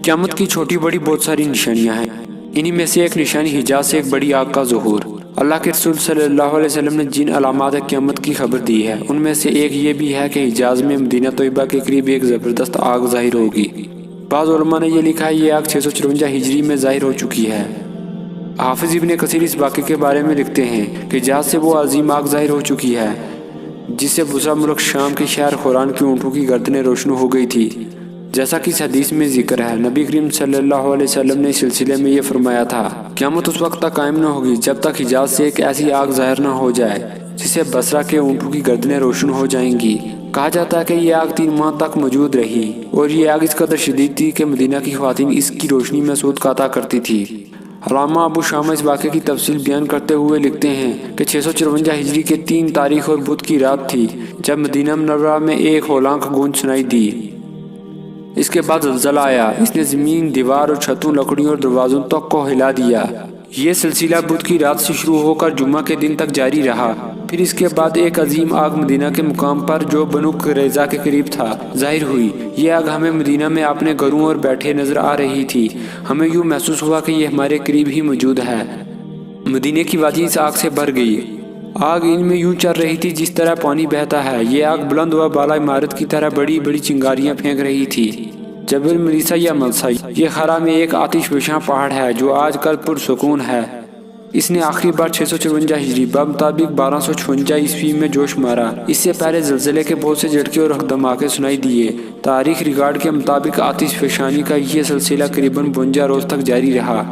قیامت کی چھوٹی بڑی بہت ساری نشانیاں ہیں۔ انہی میں سے ایک نشانی حجاز سے ایک بڑی آگ کا ظہور۔ اللہ کے رسول صلی اللہ علیہ وسلم نے جن علامات قیامت کی خبر دی ہے ان میں سے ایک یہ بھی ہے کہ حجاز میں مدینہ طیبہ کے قریب ایک زبردست آگ ظاہر ہوگی۔ بعض علماء نے یہ لکھا ہے یہ آگ 654 ہجری میں ظاہر ہو چکی ہے۔ حافظ ابن کثیر اس واقعے کے بارے میں لکھتے ہیں کہ حجاز سے وہ عظیم آگ ظاہر ہو چکی ہے جس سے بسرا ملک شام کے شہر خوران کی اونٹوں کی گردنیں روشن ہو گئی تھی۔ جیسا کہ اس حدیث میں ذکر ہے، نبی کریم صلی اللہ علیہ وسلم نے اس سلسلے میں یہ فرمایا تھا، قیامت اس وقت تک قائم نہ ہوگی جب تک حجاز سے ایک ایسی آگ ظاہر نہ ہو جائے جس سے بصرہ کے اونٹوں کی گردنیں روشن ہو جائیں گی۔ کہا جاتا ہے کہ یہ آگ 3 ماہ تک موجود رہی اور یہ آگ اس قدر شدید تھی کہ مدینہ کی خواتین اس کی روشنی میں سود کاتا کرتی تھی۔ علامہ ابو شامہ اس واقعے کی تفصیل بیان کرتے ہوئے لکھتے ہیں کہ 654 ہجری کے 3 تاریخ اور بدھ کی رات تھی جب مدینہ منورہ میں ایک ہولناک گونج سنائی دی۔ اس کے بعد زلزلہ آیا، اس نے زمین، دیوار اور چھتوں، لکڑیوں اور دروازوں تک کو ہلا دیا۔ یہ سلسلہ بدھ کی رات سے شروع ہو کر جمعہ کے دن تک جاری رہا۔ پھر اس کے بعد ایک عظیم آگ مدینہ کے مقام پر جو بنو قریظہ کے قریب تھا ظاہر ہوئی۔ یہ آگ ہمیں مدینہ میں اپنے گھروں اور بیٹھے نظر آ رہی تھی۔ ہمیں یوں محسوس ہوا کہ یہ ہمارے قریب ہی موجود ہے۔ مدینہ کی وادی اس آگ سے بھر گئی۔ آگ ان میں یوں چل رہی تھی جس طرح پانی بہتا ہے۔ یہ آگ بلند و بالا عمارت کی طرح بڑی بڑی چنگاریاں پھینک رہی تھی۔ جبل ملیسا یا ملسا یہ خرا میں ایک آتش فشاں پہاڑ ہے جو آج کل پرسکون ہے۔ اس نے آخری بار 654 ہجری بمطابق 1256 عیسوی میں جوش مارا۔ اس سے پہلے زلزلے کے بہت سے جھٹکے اور دھماکے سنائی دیے۔ تاریخ ریکارڈ کے مطابق آتش فشانی کا یہ سلسلہ قریباً 52 روز تک جاری رہا۔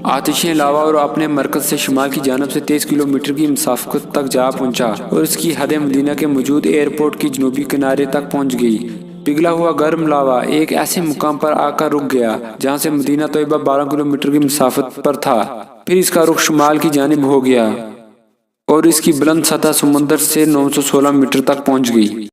آتشیں لاوا اور اپنے مرکز سے شمال کی جانب سے 23 کلومیٹر کی مسافت تک جا پہنچا اور اس کی حد مدینہ کے موجود ایئرپورٹ کی جنوبی کنارے تک پہنچ گئی۔ پگھلا ہوا گرم لاوا ایک ایسے مقام پر آ کر رک گیا جہاں سے مدینہ طیبہ 12 کلومیٹر کی مسافت پر تھا۔ پھر اس کا رخ شمال کی جانب ہو گیا اور اس کی بلند سطح سمندر سے 916 میٹر تک پہنچ گئی۔